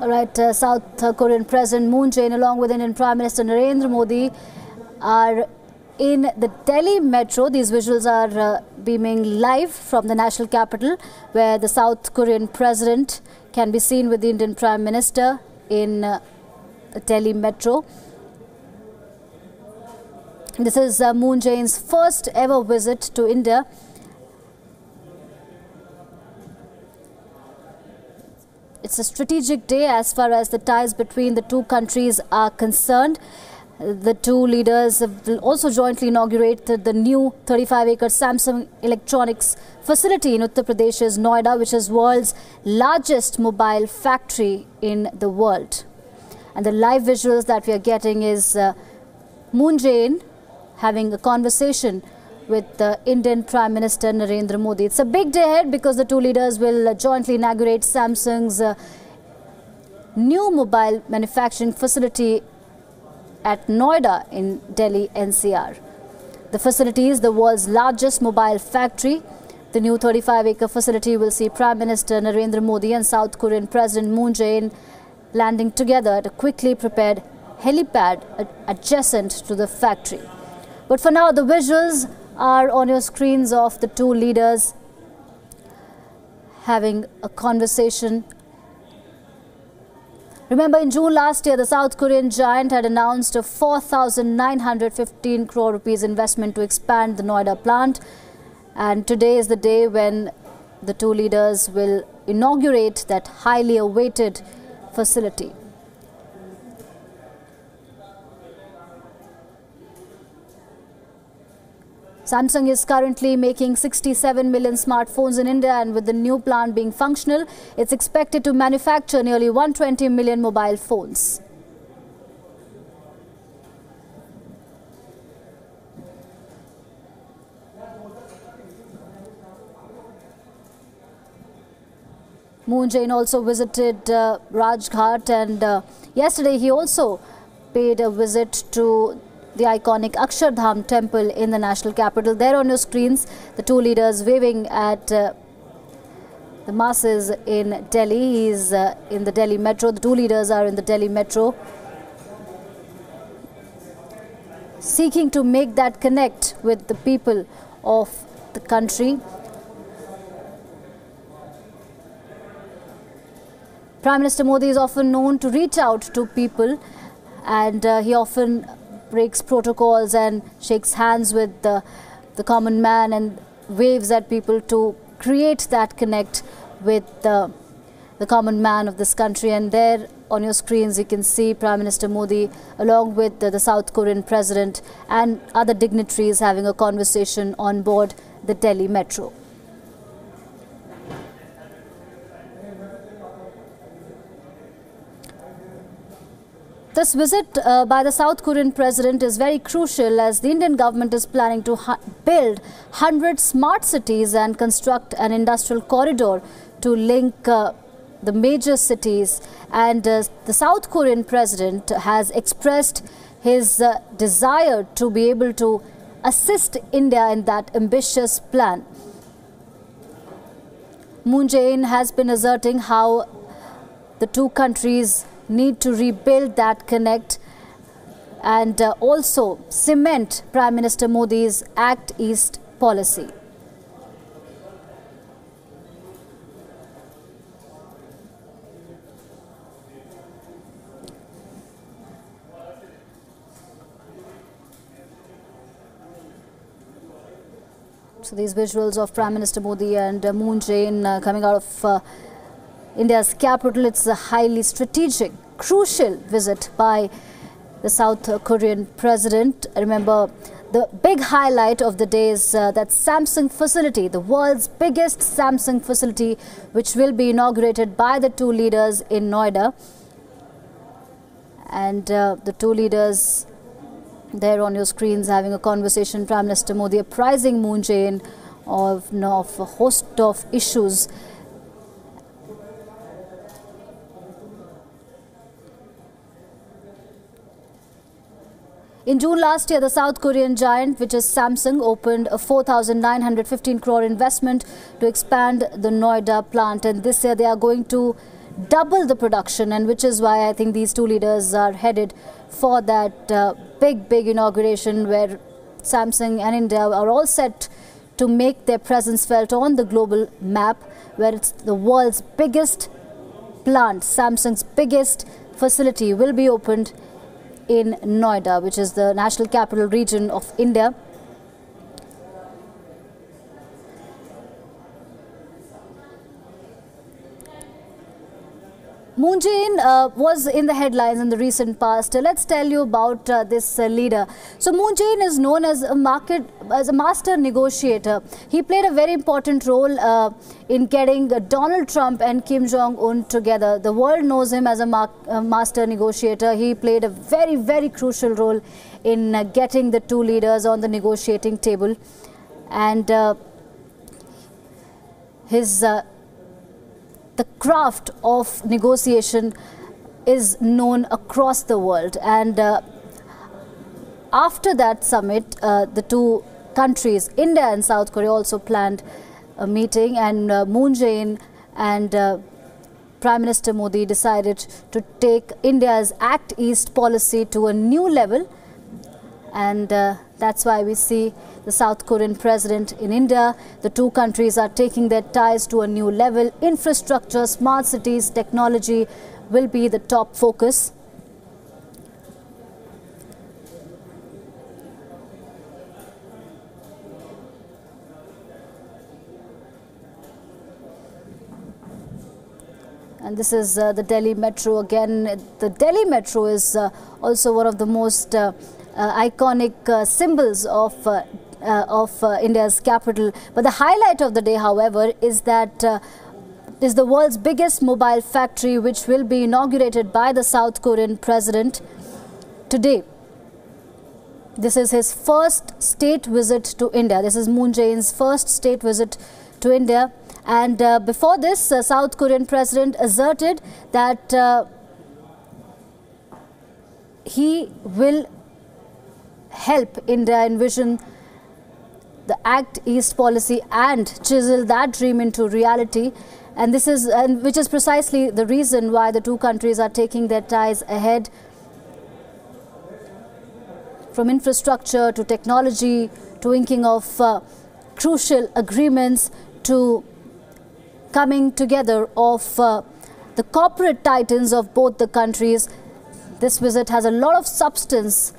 All right, South Korean President Moon Jae-in along with Indian Prime Minister Narendra Modi are in the Delhi metro. These visuals are beaming live from the national capital, where the South Korean president can be seen with the Indian Prime Minister in the Delhi metro. This is Moon Jae-in's first ever visit to India. It's a strategic day as far as the ties between the two countries are concerned. The two leaders will also jointly inaugurate the new 35-acre Samsung Electronics facility in Uttar Pradesh's Noida, which is world's largest mobile factory in the world. And the live visuals that we are getting is Moon Jae-in having a conversation with the Indian Prime Minister Narendra Modi. It's a big day ahead because the two leaders will jointly inaugurate Samsung's new mobile manufacturing facility at Noida in Delhi NCR. The facility is the world's largest mobile factory. The new 35-acre facility will see Prime Minister Narendra Modi and South Korean President Moon Jae-in landing together at a quickly prepared helipad adjacent to the factory. But for now, the visuals are on your screens of the two leaders having a conversation. Remember, in June last year, the South Korean giant had announced a 4,915 crore rupees investment to expand the Noida plant. And today is the day when the two leaders will inaugurate that highly awaited facility. Samsung is currently making 67 million smartphones in India, and with the new plant being functional, it's expected to manufacture nearly 120 million mobile phones. Moon Jae-in also visited Rajghat, and yesterday he also paid a visit to the iconic Akshardham temple in the national capital. There on your screens, the two leaders waving at the masses in Delhi. He is in the Delhi metro. The two leaders are in the Delhi metro, seeking to make that connect with the people of the country. Prime Minister Modi is often known to reach out to people, and he often breaks protocols and shakes hands with the common man and waves at people to create that connect with the common man of this country. And there on your screens you can see Prime Minister Modi along with the South Korean president and other dignitaries having a conversation on board the Delhi metro. This visit by the South Korean president is very crucial, as the Indian government is planning to build 100 smart cities and construct an industrial corridor to link the major cities. And the South Korean president has expressed his desire to be able to assist India in that ambitious plan. Moon Jae-in has been asserting how the two countries need to rebuild that connect and also cement Prime Minister Modi's Act East policy. So these visuals of Prime Minister Modi and Moon Jae-in coming out of India's capital. It's a highly strategic, crucial visit by the South Korean president. Remember, the big highlight of the day is that Samsung facility, the world's biggest Samsung facility, which will be inaugurated by the two leaders in Noida. And the two leaders there on your screens having a conversation. Prime Minister Modi apprising Moon Jae-in of a host of issues. In June last year, the South Korean giant, which is Samsung, opened a 4,915 crore investment to expand the Noida plant. And this year, they are going to double the production, and which is why I think these two leaders are headed for that big inauguration where Samsung and India are all set to make their presence felt on the global map, where it's the world's biggest plant, Samsung's biggest facility will be opened in Noida, which is the national capital region of India. Moon Jae-in was in the headlines in the recent past. Let's tell you about this leader. So Moon Jae-in is known as a master negotiator. He played a very important role in getting Donald Trump and Kim Jong-un together. The world knows him as a master negotiator. He played a very crucial role in getting the two leaders on the negotiating table. And the craft of negotiation is known across the world, and after that summit, the two countries, India and South Korea, also planned a meeting, and Moon Jae-in and Prime Minister Modi decided to take India's Act East policy to a new level, and that's why we see the South Korean president in India. The two countries are taking their ties to a new level. Infrastructure, smart cities, technology will be the top focus. And this is the Delhi Metro again. The Delhi Metro is also one of the most iconic symbols of India's capital. But the highlight of the day, however, is that is the world's biggest mobile factory, which will be inaugurated by the South Korean president today. This is his first state visit to India. This is Moon Jae-in's first state visit to India. And before this, South Korean president asserted that he will help India envision the Act East policy and chisel that dream into reality. And this is, which is precisely the reason why the two countries are taking their ties ahead, from infrastructure to technology to inking of crucial agreements to coming together of the corporate titans of both the countries. This visit has a lot of substance.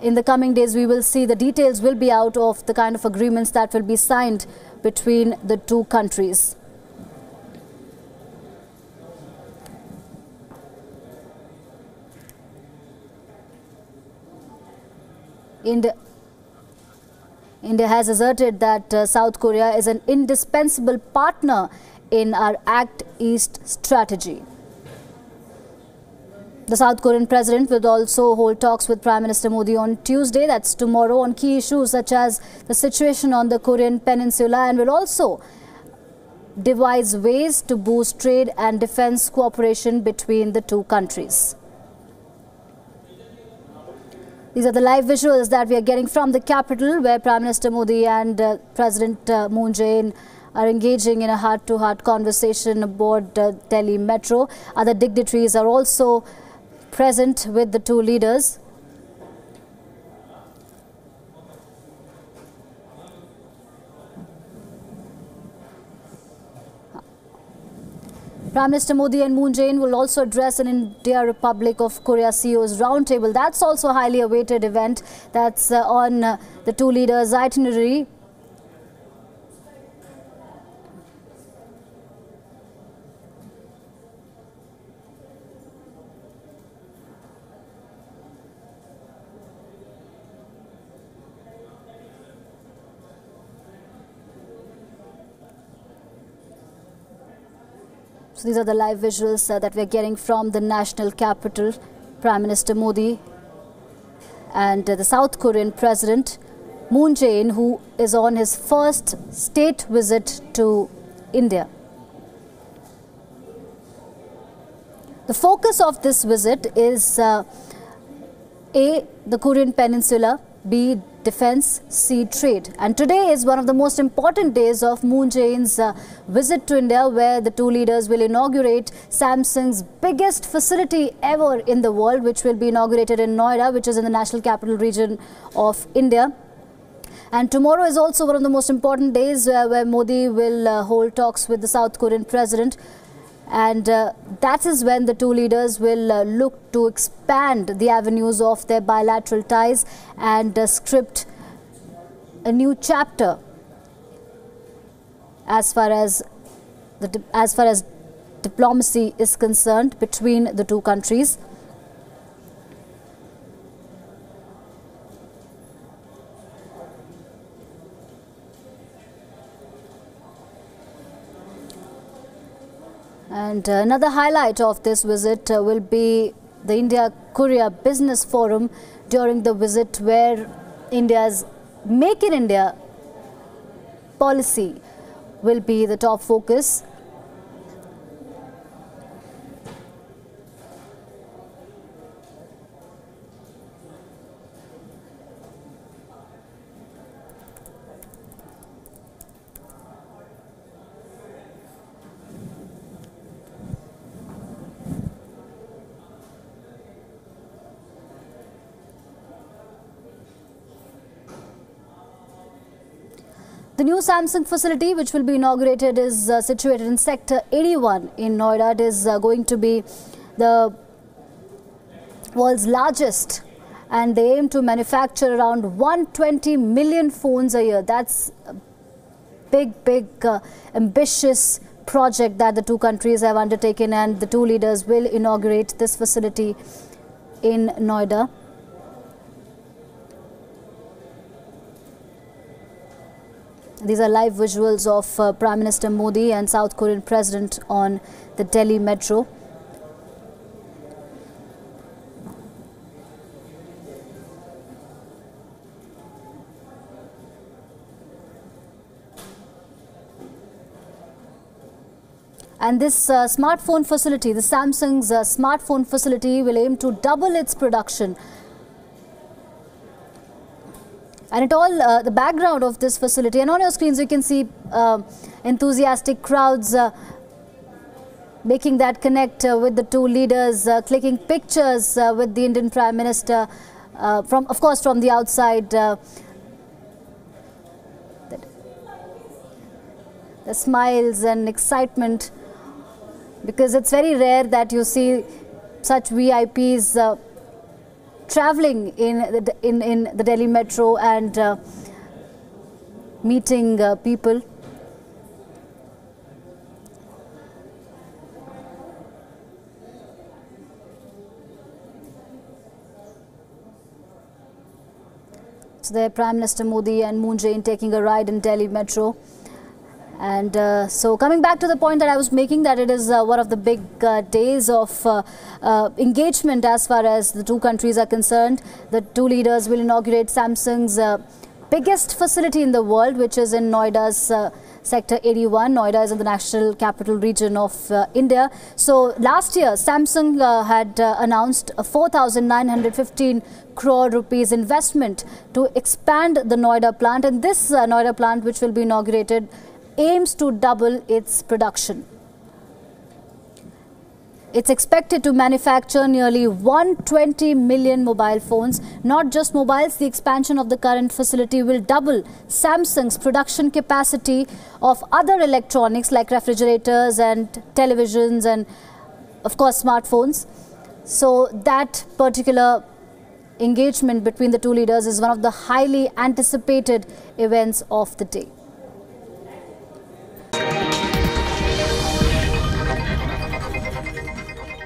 In the coming days, we will see the details will be out of the kind of agreements that will be signed between the two countries. India has asserted that South Korea is an indispensable partner in our Act East strategy. The South Korean president will also hold talks with Prime Minister Modi on Tuesday, that's tomorrow, on key issues such as the situation on the Korean Peninsula, and will also devise ways to boost trade and defense cooperation between the two countries. These are the live visuals that we are getting from the capital, where Prime Minister Modi and President Moon Jae-in are engaging in a heart-to-heart conversation aboard Delhi Metro. Other dignitaries are also present with the two leaders. Prime Minister Modi and Moon Jae-in will also address an India Republic of Korea CEOs roundtable. That's also a highly awaited event that's on the two leaders' itinerary. So these are the live visuals that we're getting from the national capital. Prime Minister Modi and the South Korean President Moon Jae-in, who is on his first state visit to India. The focus of this visit is the Korean Peninsula, B. Defense, C. Trade. And today is one of the most important days of Moon Jae-in's visit to India, where the two leaders will inaugurate Samsung's biggest facility ever in the world, which will be inaugurated in Noida, which is in the national capital region of India. And tomorrow is also one of the most important days where Modi will hold talks with the South Korean president. And that is when the two leaders will look to expand the avenues of their bilateral ties and script a new chapter as far as diplomacy is concerned between the two countries. And another highlight of this visit will be the India-Korea Business Forum during the visit, where India's Make in India policy will be the top focus. The new Samsung facility, which will be inaugurated, is situated in Sector 81 in Noida. It is going to be the world's largest, and they aim to manufacture around 120 million phones a year. That's a big, ambitious project that the two countries have undertaken, and the two leaders will inaugurate this facility in Noida. These are live visuals of Prime Minister Modi and South Korean President on the Delhi metro. And this smartphone facility, the Samsung's smartphone facility, will aim to double its production. And the background of this facility, and on your screens you can see enthusiastic crowds making that connect with the two leaders, clicking pictures with the Indian Prime Minister, of course from the outside. The smiles and excitement, because it's very rare that you see such VIPs traveling in the Delhi metro and meeting people. So there, Prime Minister Modi and Moon Jae-in taking a ride in Delhi metro. And so coming back to the point that I was making, that it is one of the big days of engagement as far as the two countries are concerned. The two leaders will inaugurate Samsung's biggest facility in the world, which is in Noida's Sector 81. Noida is in the national capital region of India. So last year, Samsung had announced a 4,915 crore rupees investment to expand the Noida plant. And this Noida plant, which will be inaugurated, aims to double its production. It's expected to manufacture nearly 120 million mobile phones. Not just mobiles, the expansion of the current facility will double Samsung's production capacity of other electronics like refrigerators and televisions and, of course, smartphones. So that particular engagement between the two leaders is one of the highly anticipated events of the day.